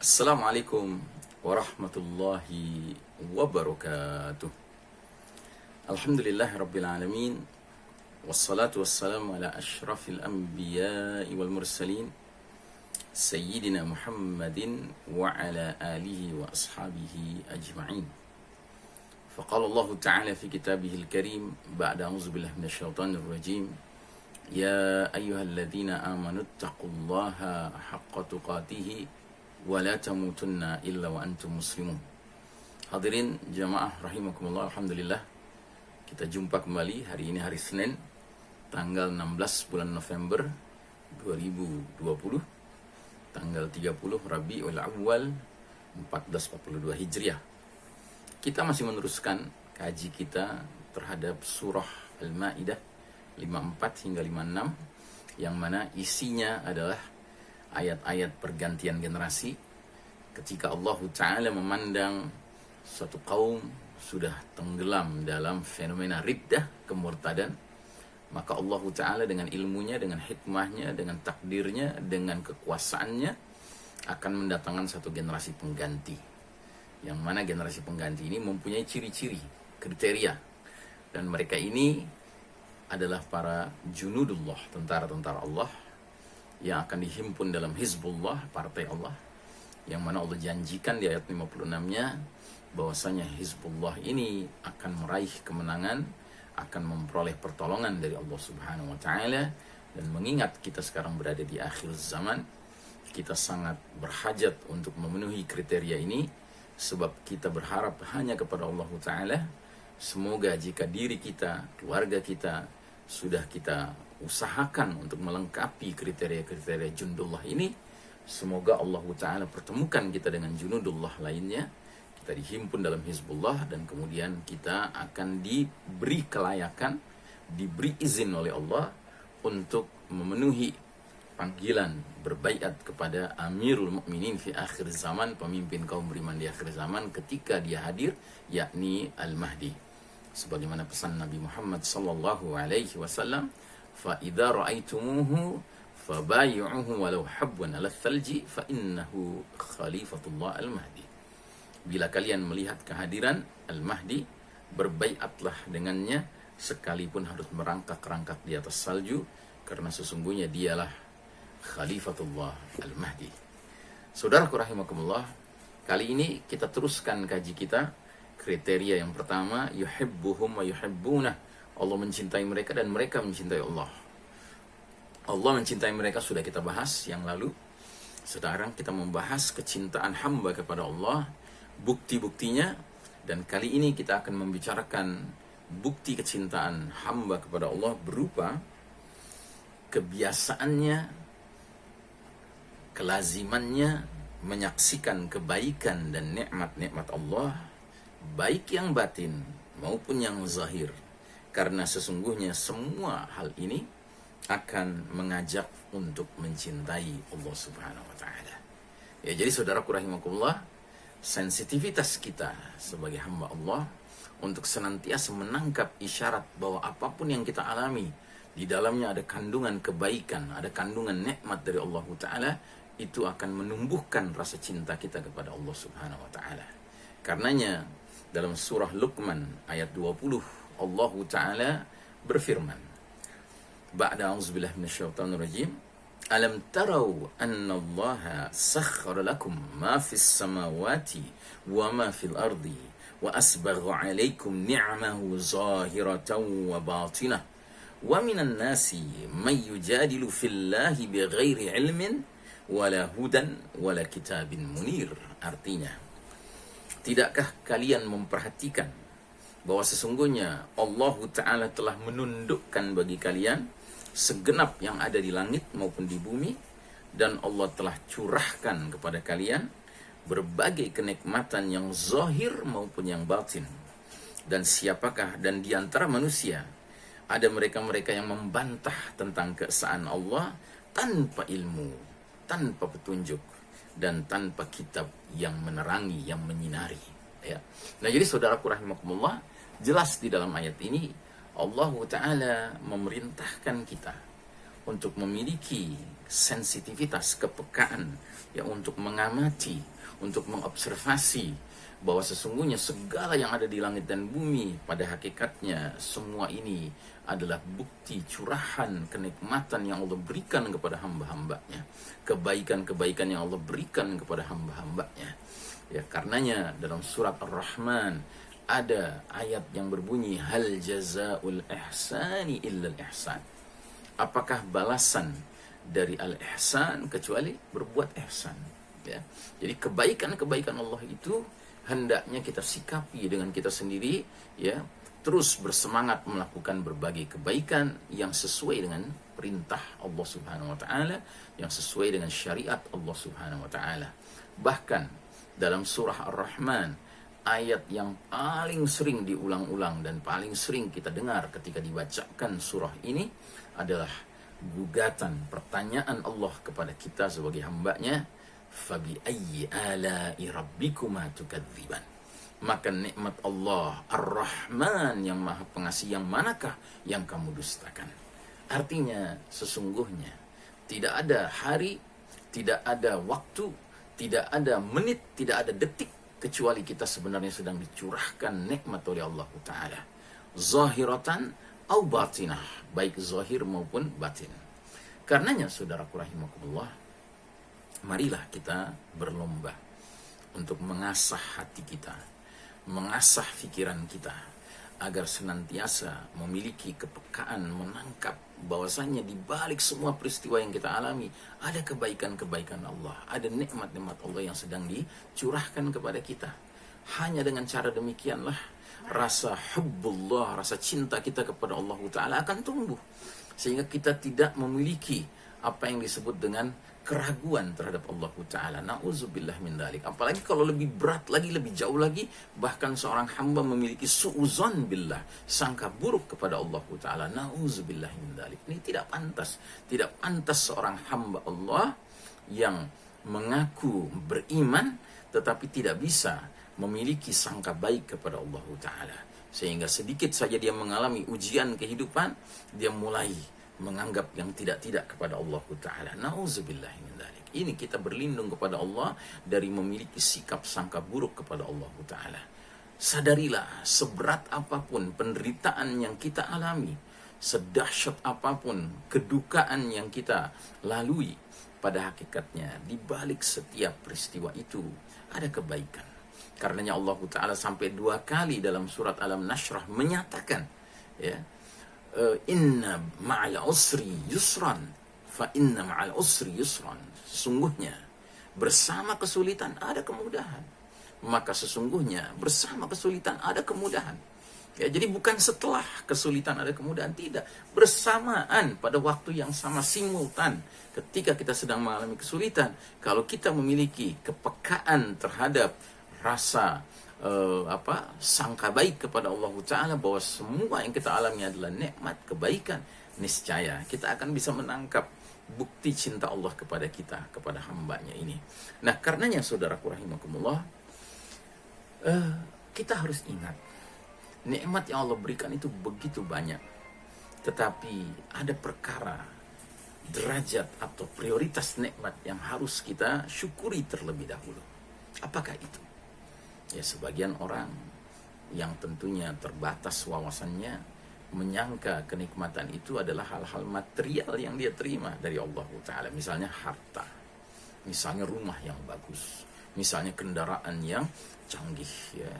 Assalamualaikum warahmatullahi wabarakatuh. Alhamdulillahirabbil alamin. Wassalatu wassalamu ala asyrafil anbiya'i wal mursalin Sayyidina Muhammadin wa ala alihi wa ashabihi ajma'in. Faqala Allah Ta'ala fi kitabihil karim ba'da a'udzu billahi minasyaitonir rajim. Ya ayyuhalladzina amanu taqullaha haqqa tuqatih wa la tamutunna illa wa antum muslimun. Hadirin jamaah rahimakumullah, alhamdulillah kita jumpa kembali hari ini, hari Senin tanggal 16 bulan November 2020, tanggal 30 Rabiul Awal 1442 Hijriah. Kita masih meneruskan kaji kita terhadap surah Al-Maidah 54 hingga 56, yang mana isinya adalah ayat-ayat pergantian generasi ketika Allah Ta'ala memandang suatu kaum sudah tenggelam dalam fenomena riddah, kemurtadan. Maka Allah Ta'ala dengan ilmunya, dengan hikmahnya, dengan takdirnya, dengan kekuasaannya akan mendatangkan satu generasi pengganti, yang mana generasi pengganti ini mempunyai ciri-ciri, kriteria, dan mereka ini adalah para junudullah, tentara-tentara Allah yang akan dihimpun dalam Hizbullah, partai Allah, yang mana Allah janjikan di ayat 56-nya bahwasanya Hizbullah ini akan meraih kemenangan, akan memperoleh pertolongan dari Allah Subhanahu wa Ta'ala. Dan mengingat kita sekarang berada di akhir zaman, kita sangat berhajat untuk memenuhi kriteria ini, sebab kita berharap hanya kepada Allah Ta'ala. Semoga jika diri kita, keluarga kita sudah kita usahakan untuk melengkapi kriteria-kriteria junudullah ini, semoga Allah Ta'ala pertemukan kita dengan junudullah lainnya, kita dihimpun dalam Hizbullah, dan kemudian kita akan diberi kelayakan, diberi izin oleh Allah untuk memenuhi panggilan berbaiat kepada Amirul Mukminin fi akhir zaman, pemimpin kaum beriman di akhir zaman ketika dia hadir, yakni Al-Mahdi. Sebagaimana pesan Nabi Muhammad sallallahu alaihi wasallam, fa idza ra'aitumuhu fabay'uhu walau habwan 'ala thalji fa innahu khalifatullah al-mahdi. Bila kalian melihat kehadiran Al-Mahdi, berbaiatlah dengannya sekalipun harus merangkak-rangkak di atas salju, karena sesungguhnya dialah khalifatullah al-mahdi. Saudaraku rahimakumullah, kali ini kita teruskan kaji kita. Kriteria yang pertama, yuhibbuhum wa yuhibbunah. Allah mencintai mereka dan mereka mencintai Allah. Allah mencintai mereka sudah kita bahas yang lalu. Sekarang kita membahas kecintaan hamba kepada Allah, bukti-buktinya. Dan kali ini kita akan membicarakan bukti kecintaan hamba kepada Allah berupa kebiasaannya, kelazimannya menyaksikan kebaikan dan nikmat-nikmat Allah, baik yang batin maupun yang zahir, karena sesungguhnya semua hal ini akan mengajak untuk mencintai Allah Subhanahu wa Ta'ala. Ya, jadi saudaraku rahimakumullah, sensitivitas kita sebagai hamba Allah untuk senantiasa menangkap isyarat bahwa apapun yang kita alami di dalamnya ada kandungan kebaikan, ada kandungan nikmat dari Allah Ta'ala, itu akan menumbuhkan rasa cinta kita kepada Allah Subhanahu wa Ta'ala. Karenanya dalam surah Luqman ayat 20, Allah Ta'ala berfirman, ba'da a'udzubillahi minasyaitonir rajim, alam tarau anna Allah sakhkhara lakum ma fis samawati wa ma fil ardi wa asbagha 'alaikum ni'amahu zahiratan wa batinah wa minan nasi may yujadilu fillahi bighairi 'ilmin wala hudan wala kitabin munir. Artinya, tidakkah kalian memperhatikan bahwa sesungguhnya Allah Ta'ala telah menundukkan bagi kalian segenap yang ada di langit maupun di bumi, dan Allah telah curahkan kepada kalian berbagai kenikmatan yang zahir maupun yang batin. Dan siapakah, dan di antara manusia ada mereka-mereka yang membantah tentang keesaan Allah tanpa ilmu, tanpa petunjuk, dan tanpa kitab yang menerangi, yang menyinari. Ya. Nah, jadi saudaraku rahimakumullah, jelas di dalam ayat ini Allah Ta'ala memerintahkan kita untuk memiliki sensitivitas, kepekaan, ya, untuk mengamati, untuk mengobservasi bahwa sesungguhnya segala yang ada di langit dan bumi pada hakikatnya semua ini adalah bukti curahan kenikmatan yang Allah berikan kepada hamba-hambanya, kebaikan-kebaikan yang Allah berikan kepada hamba-hambanya. Ya, karenanya dalam surat Ar-Rahman ada ayat yang berbunyi hal jazaul ihsani illa al-ihsan. Apakah balasan dari al-ihsan kecuali berbuat ihsan, ya. Jadi kebaikan-kebaikan Allah itu hendaknya kita sikapi dengan kita sendiri, ya, terus bersemangat melakukan berbagai kebaikan yang sesuai dengan perintah Allah Subhanahu wa taala, yang sesuai dengan syariat Allah Subhanahu wa taala. Bahkan dalam surah Ar-Rahman, ayat yang paling sering diulang-ulang dan paling sering kita dengar ketika dibacakan surah ini adalah gugatan, pertanyaan Allah kepada kita sebagai hambanya, fabi ayyi ala'i rabbikuma tukadziban. Maka nikmat Allah Ar-Rahman yang Maha Pengasih yang manakah yang kamu dustakan? Artinya sesungguhnya tidak ada hari, tidak ada waktu, tidak ada menit, tidak ada detik kecuali kita sebenarnya sedang dicurahkan nikmat oleh Allah Ta'ala, zahiratan au batinah, baik zahir maupun batin. Karenanya saudaraku rahimakumullah, marilah kita berlomba untuk mengasah hati kita, mengasah pikiran kita, agar senantiasa memiliki kepekaan menangkap bahwasanya di balik semua peristiwa yang kita alami ada kebaikan-kebaikan Allah, ada nikmat-nikmat Allah yang sedang dicurahkan kepada kita. Hanya dengan cara demikianlah rasa hubbullah, rasa cinta kita kepada Allah Ta'ala akan tumbuh, sehingga kita tidak memiliki apa yang disebut dengan keraguan terhadap Allah Ta'ala. Na'udzubillah min dzalik. Apalagi kalau lebih berat lagi, lebih jauh lagi, bahkan seorang hamba memiliki su'uzon billah, sangka buruk kepada Allah Ta'ala. Na'udzubillah min dzalik. Ini tidak pantas. Tidak pantas seorang hamba Allah yang mengaku beriman tetapi tidak bisa memiliki sangka baik kepada Allah Ta'ala, sehingga sedikit saja dia mengalami ujian kehidupan, dia mulai menganggap yang tidak-tidak kepada Allah Ta'ala. Na'udzubillah min dzalik. Ini kita berlindung kepada Allah dari memiliki sikap sangka buruk kepada Allah Ta'ala. Sadarilah, seberat apapun penderitaan yang kita alami, sedahsyat apapun kedukaan yang kita lalui, pada hakikatnya di balik setiap peristiwa itu ada kebaikan. Karenanya Allah Ta'ala sampai 2 kali dalam surat Alam Nashrah menyatakan, ya, inna ma'al usri yusran, fa inna ma'al usri yusran. Sesungguhnya bersama kesulitan ada kemudahan, maka sesungguhnya bersama kesulitan ada kemudahan. Ya, jadi bukan setelah kesulitan ada kemudahan, tidak. Bersamaan pada waktu yang sama, simultan, ketika kita sedang mengalami kesulitan, kalau kita memiliki kepekaan terhadap rasa sangka baik kepada Allah Ta'ala bahwa semua yang kita alami adalah nikmat, kebaikan, niscaya kita akan bisa menangkap bukti cinta Allah kepada kita, kepada hambanya ini. Nah, karenanya saudaraku rahimakumullah, kita harus ingat nikmat yang Allah berikan itu begitu banyak, tetapi ada perkara, derajat atau prioritas nikmat yang harus kita syukuri terlebih dahulu. Apakah itu? Ya, sebagian orang yang tentunya terbatas wawasannya menyangka kenikmatan itu adalah hal-hal material yang dia terima dari Allah Ta'ala. Misalnya harta, misalnya rumah yang bagus, misalnya kendaraan yang canggih, ya,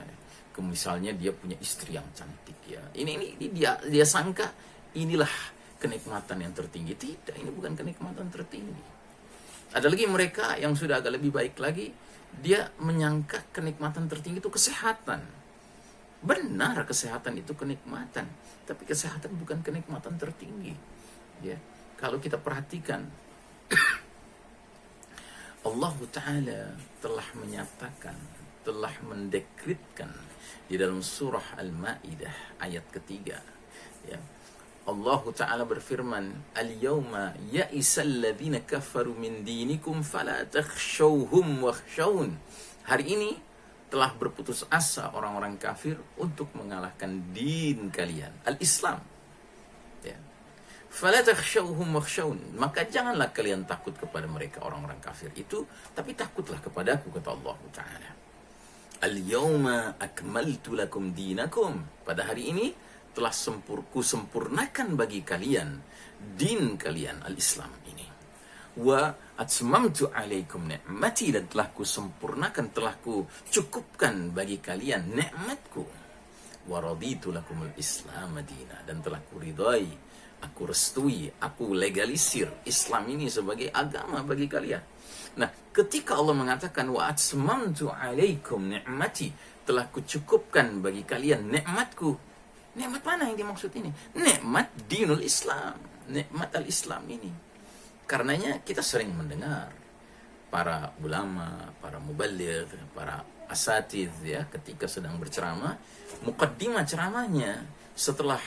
misalnya dia punya istri yang cantik, ya. Ini dia sangka inilah kenikmatan yang tertinggi. Tidak, ini bukan kenikmatan tertinggi. Ada lagi mereka yang sudah agak lebih baik lagi, dia menyangka kenikmatan tertinggi itu kesehatan. Benar, kesehatan itu kenikmatan, tapi kesehatan bukan kenikmatan tertinggi. Ya, kalau kita perhatikan, Allah Ta'ala telah menyatakan, telah mendekritkan di dalam surah Al-Ma'idah ayat ketiga. Ya, Allah Ta'ala berfirman, al-yawma ya'isal ladhina kafaru min dinikum fala takhshawhum wakhshawun. Hari ini telah berputus asa orang-orang kafir untuk mengalahkan din kalian, al-Islam. Ya. Fala takhshawhum wakhshawun. Maka janganlah kalian takut kepada mereka orang-orang kafir itu, tapi takutlah kepadaku, kata Allah Ta'ala. Al-yawma akmaltu lakum dinakum. Pada hari ini telah sempurnakan bagi kalian din kalian, al-Islam ini. Wa atmamtu alaikum ni'mati, dan telah ku sempurnakan, telah ku cukupkan bagi kalian nikmatku. Wa raditu lakumul Islam madina, dan telah ku ridai, aku restui, aku legalisir Islam ini sebagai agama bagi kalian. Nah, ketika Allah mengatakan wa atmamtu alaikum ni'mati, telah ku cukupkan bagi kalian nikmatku. Nikmat mana yang dimaksud ini? Nikmat dinul Islam, nikmat al-Islam ini. Karenanya kita sering mendengar para ulama, para muballigh, para asatidz ya, ketika sedang berceramah, muqaddimah ceramahnya setelah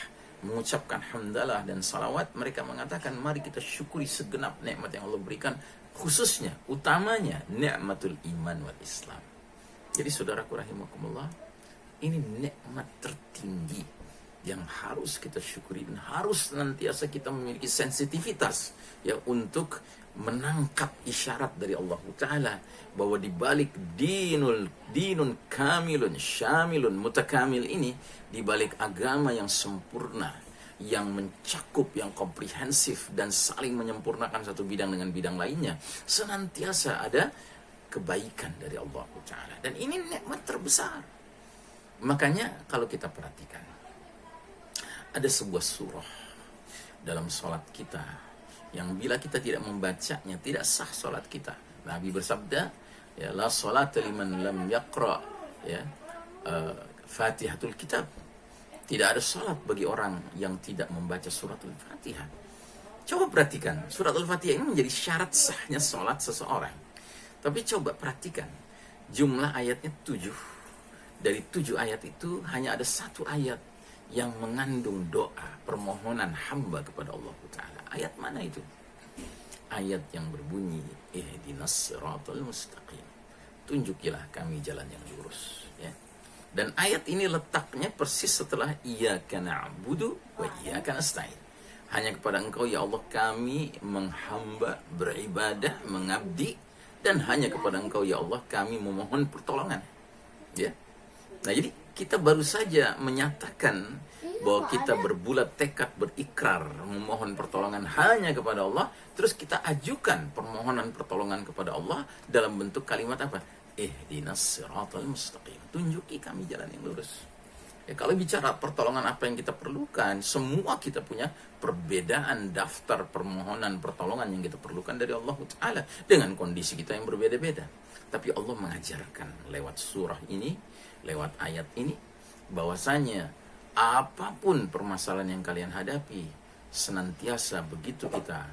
mengucapkan hamdalah dan salawat, mereka mengatakan mari kita syukuri segenap nikmat yang Allah berikan, khususnya, utamanya nikmatul iman wal Islam. Jadi saudaraku rahimakumullah, ini nikmat tertinggi yang harus kita syukuri, dan harus senantiasa kita memiliki sensitivitas ya untuk menangkap isyarat dari Allah Ta'ala bahwa di balik dinun kamilun syamilun mutakamil ini, di balik agama yang sempurna, yang mencakup, yang komprehensif dan saling menyempurnakan satu bidang dengan bidang lainnya, senantiasa ada kebaikan dari Allah Ta'ala, dan ini nikmat terbesar. Makanya kalau kita perhatikan, ada sebuah surah dalam sholat kita yang bila kita tidak membacanya tidak sah sholat kita. Nabi bersabda, ya, la sholat liman lam yaqra ya Fatihatul Kitab. Tidak ada sholat bagi orang yang tidak membaca surat Al-Fatihah. Coba perhatikan, surat Al-Fatihah ini menjadi syarat sahnya sholat seseorang. Tapi coba perhatikan, jumlah ayatnya 7. Dari 7 ayat itu hanya ada 1 ayat yang mengandung doa, permohonan hamba kepada Allah Ta'ala. Ayat mana itu? Ayat yang berbunyi, ihdinas siratal mustaqim. Tunjukilah kami jalan yang lurus. Ya. Dan ayat ini letaknya persis setelah iyyaka na'budu wa iyyaka nasta'in. Hanya kepada Engkau ya Allah kami menghamba, beribadah, mengabdi, dan hanya kepada Engkau ya Allah kami memohon pertolongan. Ya. Nah, jadi kita baru saja menyatakan bahwa kita berbulat tekad, berikrar, memohon pertolongan hanya kepada Allah. Terus kita ajukan permohonan pertolongan kepada Allah dalam bentuk kalimat apa? Ihdinas siratal mustaqim. Tunjuki kami jalan yang lurus. Ya, kalau bicara pertolongan apa yang kita perlukan, semua kita punya perbedaan daftar permohonan pertolongan yang kita perlukan dari Allah Ta'ala dengan kondisi kita yang berbeda-beda. Tapi Allah mengajarkan lewat surah ini, lewat ayat ini, bahwasanya apapun permasalahan yang kalian hadapi, senantiasa begitu kita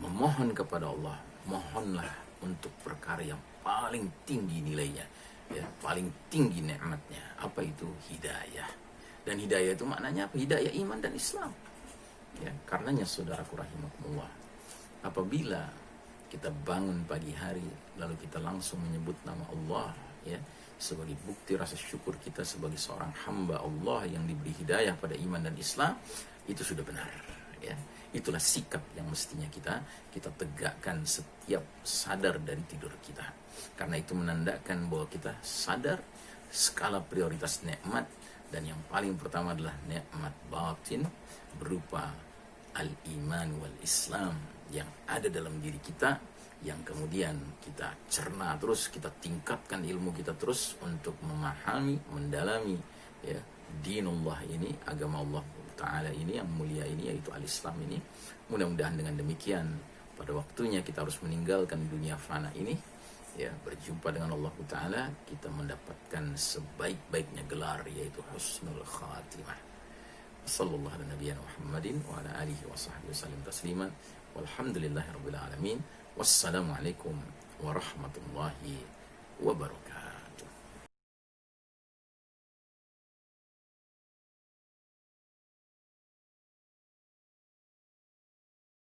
memohon kepada Allah, mohonlah untuk perkara yang paling tinggi nilainya, ya, paling tinggi nikmatnya. Apa itu? Hidayah. Dan hidayah itu maknanya apa? Hidayah iman dan Islam. Ya, karenanya saudaraku rahimakumullah, apabila kita bangun pagi hari lalu kita langsung menyebut nama Allah, ya, sebagai bukti rasa syukur kita sebagai seorang hamba Allah yang diberi hidayah pada iman dan Islam, itu sudah benar. Ya. Itulah sikap yang mestinya kita tegakkan setiap sadar dari tidur kita. Karena itu menandakan bahwa kita sadar skala prioritas nikmat, dan yang paling pertama adalah nikmat batin berupa al-iman wal Islam yang ada dalam diri kita, yang kemudian kita cerna terus, kita tingkatkan ilmu kita terus untuk memahami, mendalami ya dinullah ini, agama Allah Ta'ala ini yang mulia ini, yaitu al-Islam ini. Mudah-mudahan dengan demikian pada waktunya kita harus meninggalkan dunia fana ini, ya, berjumpa dengan Allah Ta'ala, kita mendapatkan sebaik-baiknya gelar, yaitu husnul khatimah. Sallallahu ala nabiyyina Muhammadin wa ala alihi wa sahbihi wasallam tasliman. Walhamdulillahirabbil alamin. Wassalamualaikum warahmatullahi wabarakatuh.